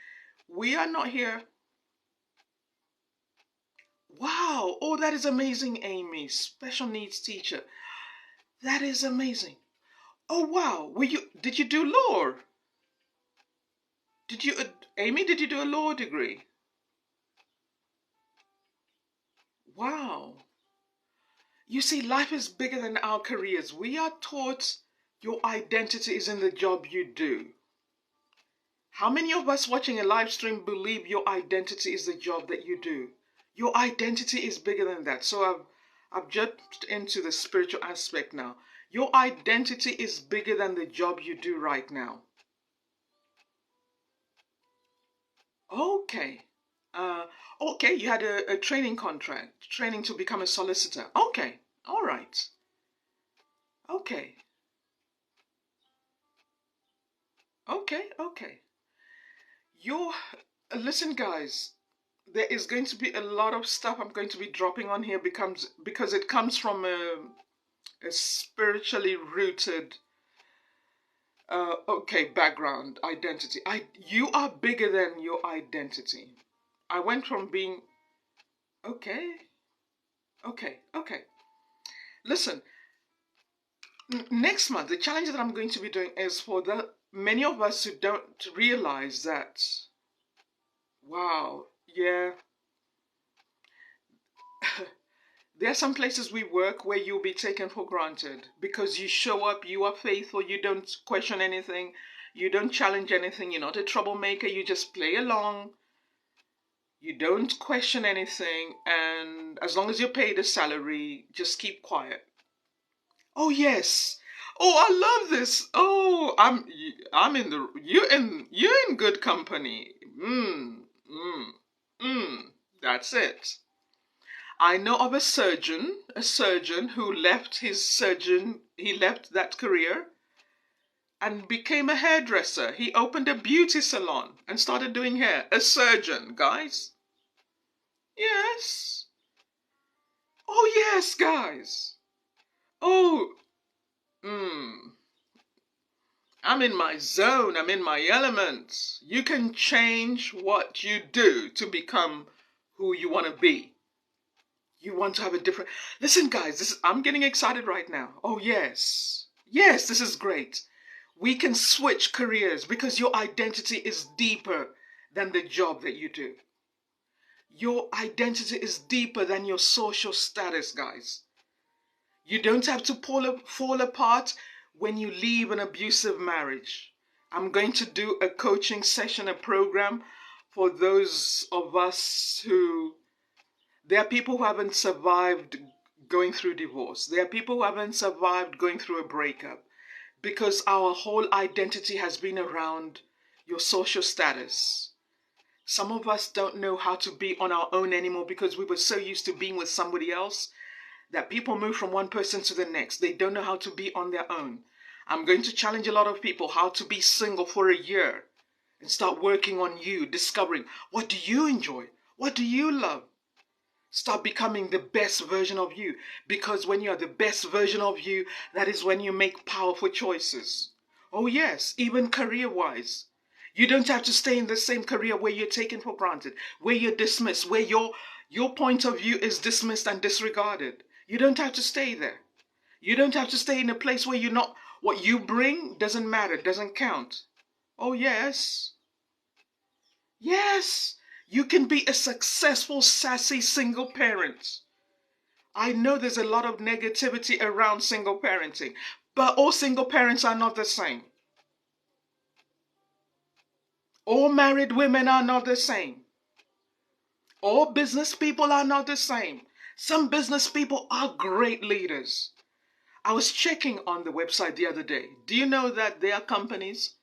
are not here. Wow, oh that is amazing, Amy. Special needs teacher. That is amazing. Oh wow, did you do law? Did you Amy, did you do a law degree? Wow. You see, life is bigger than our careers. We are taught your identity is in the job you do. How many of us watching a live stream believe your identity is the job that you do? Your identity is bigger than that. So I've jumped into the spiritual aspect now. Your identity is bigger than the job you do right now. Okay. Okay, you had a training contract, training to become a solicitor. Okay, all right. Okay, okay. Listen, guys, there is going to be a lot of stuff I'm going to be dropping on here because it comes from a spiritually rooted background identity. You are bigger than your identity. I went from being okay. Listen, next month the challenge that I'm going to be doing is for the many of us who don't realize that, wow, yeah, There are some places we work where you'll be taken for granted because you show up, you are faithful, you don't question anything, you don't challenge anything, you're not a troublemaker, you just play along, you don't question anything, and as long as you're paid a salary, just keep quiet. Oh yes. Oh, I love this. Oh, I'm in the you're in good company. Mm, mm. That's it. I know of a surgeon who he left that career and became a hairdresser. He opened a beauty salon and started doing hair. A surgeon, guys. Yes. Oh, yes, guys. Oh, mm. I'm in my zone. I'm in my element. You can change what you do to become who you want to be. You want to have a different. Listen, guys, I'm getting excited right now. Oh, yes. Yes, this is great. We can switch careers because your identity is deeper than the job that you do. Your identity is deeper than your social status, guys. You don't have to fall apart when you leave an abusive marriage. I'm going to do a coaching session, a program for those of us who, there are people who haven't survived going through divorce. There are people who haven't survived going through a breakup because our whole identity has been around your social status. Some of us don't know how to be on our own anymore because we were so used to being with somebody else that people move from one person to the next. They don't know how to be on their own. I'm going to challenge a lot of people how to be single for a year and start working on you, discovering what do you enjoy? What do you love? Start becoming the best version of you, because when you're the best version of you, that is when you make powerful choices. Oh yes, even career-wise. You don't have to stay in the same career where you're taken for granted, where you're dismissed, where your point of view is dismissed and disregarded. You don't have to stay there. You don't have to stay in a place where you're not, what you bring doesn't matter, doesn't count. Oh yes. Yes. You can be a successful, sassy single parent. I know there's a lot of negativity around single parenting, but all single parents are not the same. All married women are not the same. All business people are not the same. Some business people are great leaders. I was checking on the website the other day. Do you know that there are companies?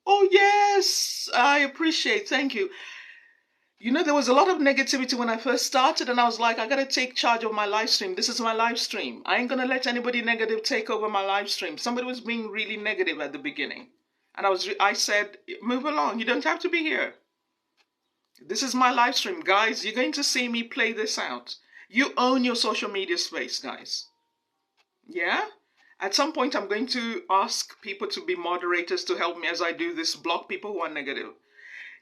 Oh, yes, I appreciate. Thank you. You know, there was a lot of negativity when I first started, and I was like, I gotta take charge of my live stream. This is my live stream. I ain't gonna let anybody negative take over my live stream. Somebody was being really negative at the beginning, and I said, move along. You don't have to be here. This is my live stream, guys. You're going to see me play this out. You own your social media space, guys. Yeah? At some point, I'm going to ask people to be moderators to help me as I do this, block people who are negative.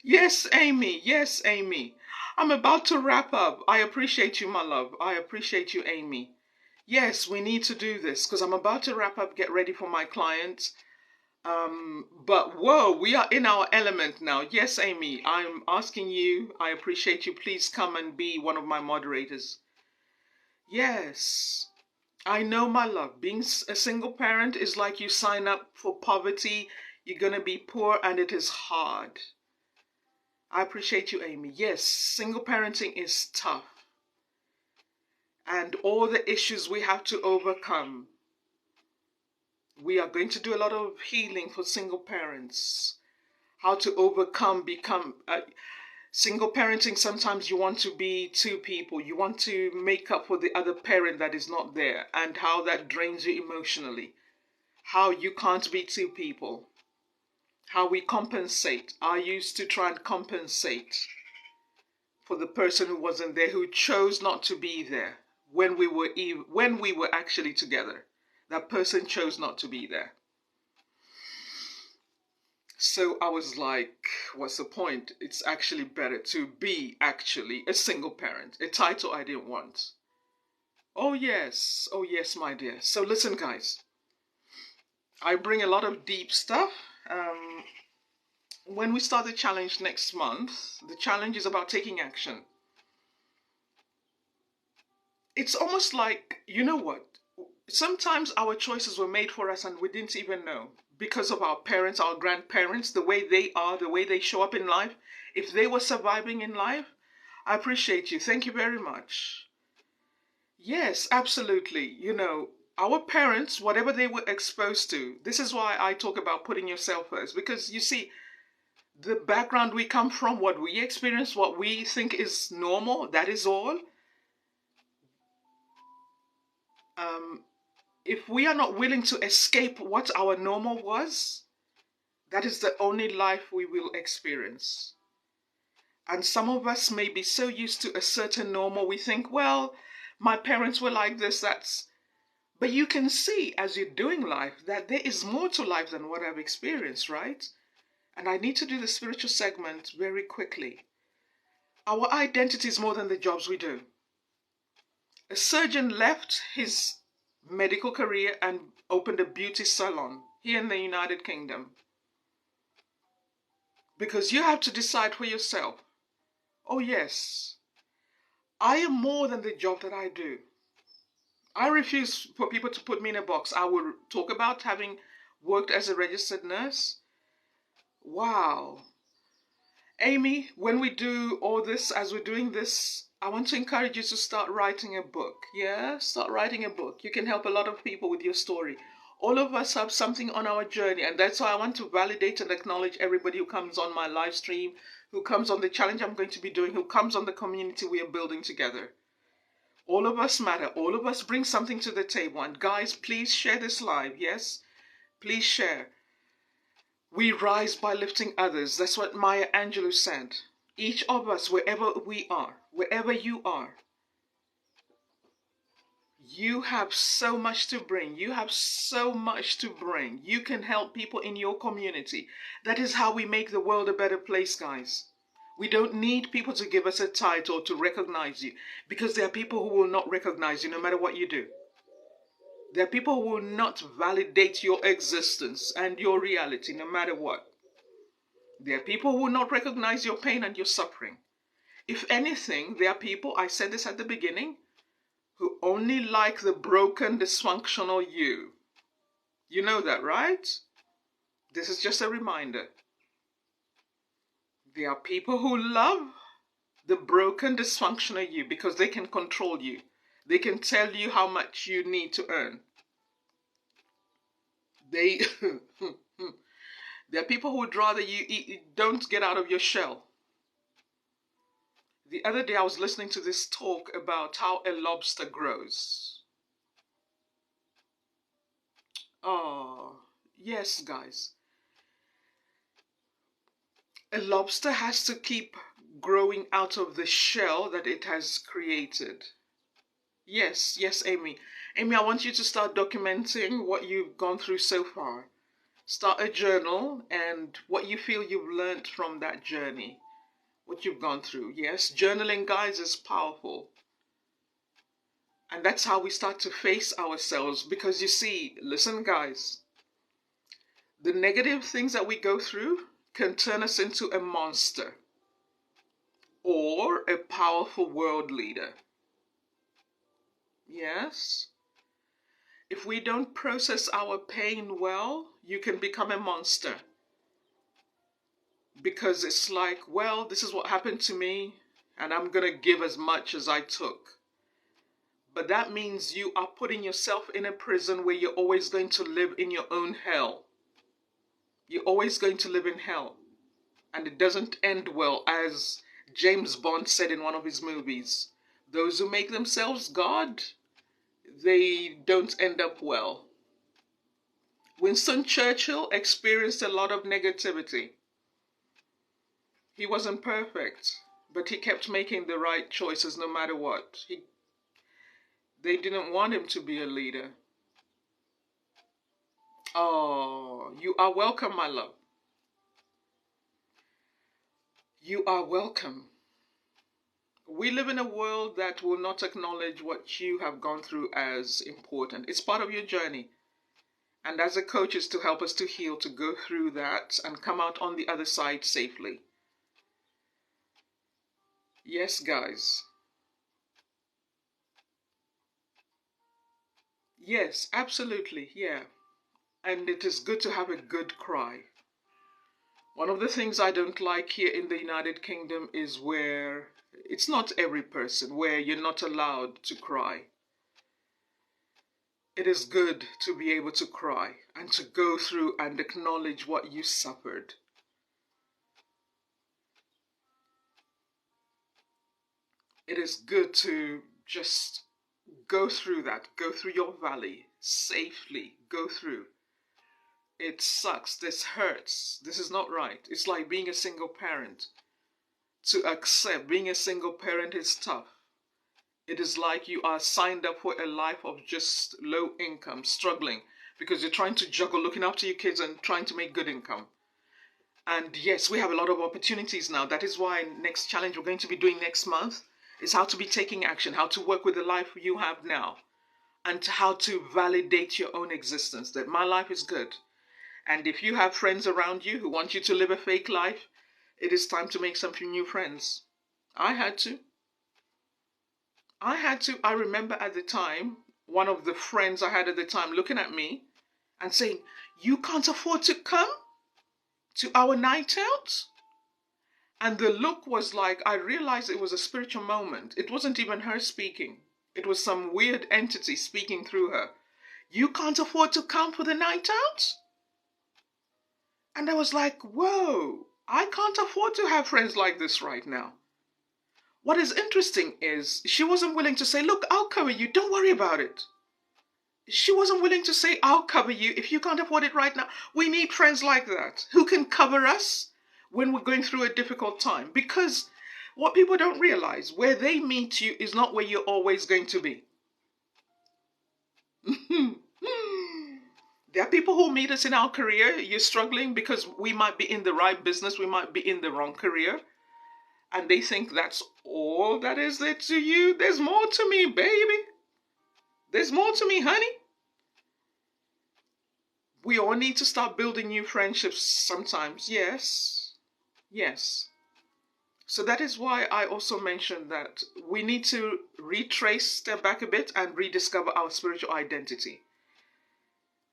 Yes, Amy. Yes, Amy. I'm about to wrap up. I appreciate you, my love. I appreciate you, Amy. Yes, we need to do this because I'm about to wrap up, get ready for my clients. But whoa, we are in our element now. Yes, Amy, I'm asking you. I appreciate you. Please come and be one of my moderators. Yes. I know, my love. Being a single parent is like you sign up for poverty. You're going to be poor and it is hard. I appreciate you, Amy. Yes, single parenting is tough. And all the issues we have to overcome. We are going to do a lot of healing for single parents. How to overcome, single parenting. Sometimes you want to be two people. You want to make up for the other parent that is not there, and how that drains you emotionally. How you can't be two people. How we compensate. I used to try and compensate for the person who wasn't there, who chose not to be there when we were actually together. That person chose not to be there. So I was like, what's the point? It's actually better to be actually a single parent, a title I didn't want. Oh yes, my dear. So listen, guys, I bring a lot of deep stuff. When we start the challenge next month, the challenge is about taking action. It's almost like, you know what? Sometimes our choices were made for us and we didn't even know because of our parents, our grandparents, the way they are, the way they show up in life. If they were surviving in life, I appreciate you. Thank you very much. Yes, absolutely. Our parents, whatever they were exposed to, this is why I talk about putting yourself first. Because you see, the background we come from, what we experience, what we think is normal, that is all. Um, if we are not willing to escape what our normal was, that is the only life we will experience. And some of us may be so used to a certain normal, we think, well, my parents were like this, that's. But you can see as you're doing life that there is more to life than what I've experienced, right? And I need to do the spiritual segment very quickly. Our identity is more than the jobs we do. A surgeon left his medical career and opened a beauty salon here in the United Kingdom because you have to decide for yourself. Oh, yes, I am more than the job that I do. I refuse for people to put me in a box. I will talk about having worked as a registered nurse. Wow. Amy, when we do all this, as we're doing this, I want to encourage you to start writing a book. Yeah, start writing a book. You can help a lot of people with your story. All of us have something on our journey, and that's why I want to validate and acknowledge everybody who comes on my live stream, who comes on the challenge I'm going to be doing, who comes on the community we are building together. All of us matter. All of us bring something to the table. And guys, please share this live. Yes, please share. We rise by lifting others. That's what Maya Angelou said. Each of us, wherever we are, wherever you are, you have so much to bring. You have so much to bring. You can help people in your community. That is how we make the world a better place, guys. We don't need people to give us a title to recognize you, because there are people who will not recognize you no matter what you do. There are people who will not validate your existence and your reality no matter what. There are people who will not recognize your pain and your suffering. If anything, there are people, I said this at the beginning, who only like the broken, dysfunctional you. You know that, right? This is just a reminder. There are people who love the broken, dysfunctional you because they can control you. They can tell you how much you need to earn. They There are people who would rather you don't get out of your shell. The other day I was listening to this talk about how a lobster grows. Oh, yes, guys. A lobster has to keep growing out of the shell that it has created. Yes, yes, Amy. Amy, I want you to start documenting what you've gone through so far. Start a journal and what you feel you've learned from that journey, what you've gone through. Yes, journaling, guys, is powerful. And that's how we start to face ourselves. Because you see, listen, guys, the negative things that we go through can turn us into a monster or a powerful world leader. Yes. If we don't process our pain well, you can become a monster. Because it's like, well, this is what happened to me, and I'm going to give as much as I took. But that means you are putting yourself in a prison where you're always going to live in your own hell. You're always going to live in hell. And it doesn't end well, as James Bond said in one of his movies. Those who make themselves God, they don't end up well. Winston Churchill experienced a lot of negativity. He wasn't perfect, but he kept making the right choices no matter what. They didn't want him to be a leader. Oh, you are welcome, my love. You are welcome. We live in a world that will not acknowledge what you have gone through as important. It's part of your journey. And as a coach, is to help us to heal, to go through that and come out on the other side safely. Yes, guys. Yes, absolutely. Yeah. And it is good to have a good cry. One of the things I don't like here in the United Kingdom is where it's not every person, where you're not allowed to cry. It is good to be able to cry and to go through and acknowledge what you suffered. It is good to just go through that, go through your valley safely, go through. It sucks. This hurts. This is not right. It's like being a single parent. To accept being a single parent is tough. It is like you are signed up for a life of just low income, struggling because you're trying to juggle looking after your kids and trying to make good income. And yes, we have a lot of opportunities now. That is why next challenge we're going to be doing next month is how to be taking action, how to work with the life you have now, and how to validate your own existence, that my life is good. And if you have friends around you who want you to live a fake life, it is time to make some new friends. I had to. I remember at the time, one of the friends I had at the time looking at me and saying, "You can't afford to come to our night out?" And the look was like, I realized it was a spiritual moment. It wasn't even her speaking, it was some weird entity speaking through her. "You can't afford to come for the night out?" And I was like, whoa, I can't afford to have friends like this right now. What is interesting is she wasn't willing to say, "Look, I'll cover you. Don't worry about it." She wasn't willing to say, "I'll cover you if you can't afford it right now." We need friends like that who can cover us when we're going through a difficult time. Because what people don't realize, where they meet you is not where you're always going to be. There are people who meet us in our career. You're struggling because we might be in the right business, we might be in the wrong career. And they think that's all that is there to you. There's more to me, baby. There's more to me, honey. We all need to start building new friendships sometimes. Yes. Yes. So that is why I also mentioned that we need to retrace, step back a bit, and rediscover our spiritual identity.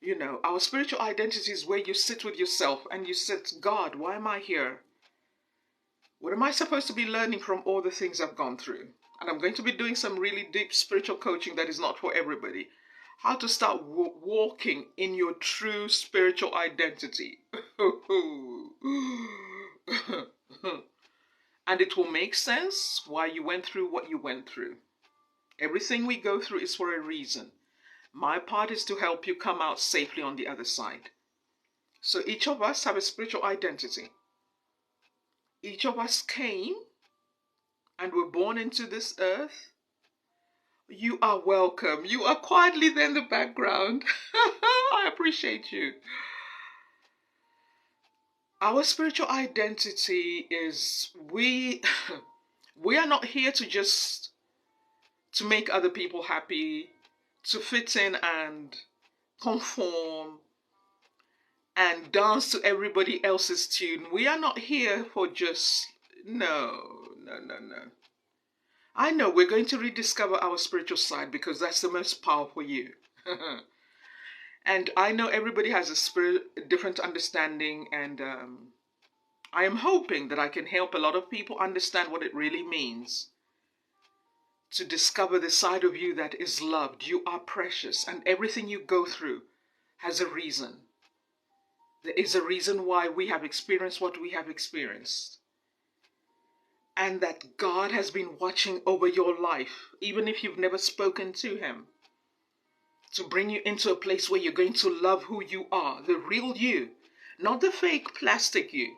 You know, our spiritual identity is where you sit with yourself and you sit, "God, why am I here? What am I supposed to be learning from all the things I've gone through?" And I'm going to be doing some really deep spiritual coaching that is not for everybody. How to start walking in your true spiritual identity. And it will make sense why you went through what you went through. Everything we go through is for a reason. My part is to help you come out safely on the other side. So each of us have a spiritual identity. Each of us came and were born into this earth. You are welcome. You are quietly there in the background. I appreciate you. Our spiritual identity is we are not here to just to make other people happy, to fit in and conform and dance to everybody else's tune. We are not here for just no, no, no, no. I know we're going to rediscover our spiritual side because that's the most powerful you. And I know everybody has a different understanding, and I am hoping that I can help a lot of people understand what it really means to discover the side of you that is loved. You are precious, and everything you go through has a reason. There is a reason why we have experienced what we have experienced. And that God has been watching over your life, even if you've never spoken to Him, to bring you into a place where you're going to love who you are, the real you, not the fake plastic you,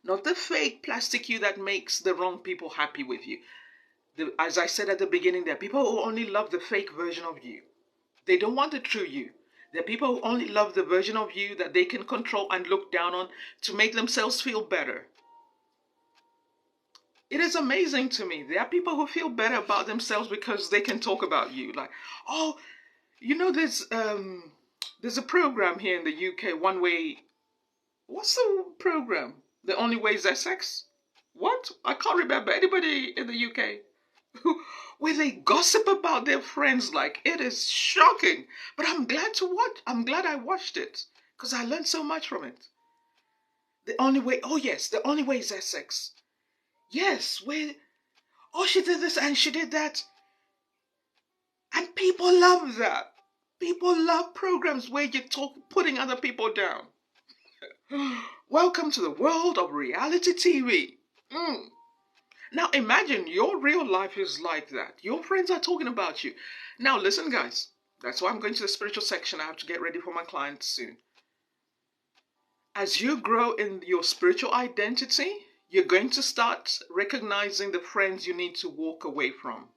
not the fake plastic you that makes the wrong people happy with you. As I said at the beginning, there are people who only love the fake version of you. They don't want the true you. There are people who only love the version of you that they can control and look down on to make themselves feel better. It is amazing to me. There are people who feel better about themselves because they can talk about you. Like, oh, you know, there's a program here in the UK, One Way. What's the program? The Only Way is Essex? What? I can't remember. Anybody in the UK? where they gossip about their friends like it is shocking. But I'm glad to watch. I'm glad I watched it because I learned so much from it. The only way, oh yes, the only way is Essex. Yes, where, oh, she did this and she did that. And people love that. People love programs where you talk, putting other people down. Welcome to the world of reality TV. Mm. Now imagine your real life is like that. Your friends are talking about you. Now listen, guys. That's why I'm going to the spiritual section. I have to get ready for my clients soon. As you grow in your spiritual identity, you're going to start recognizing the friends you need to walk away from.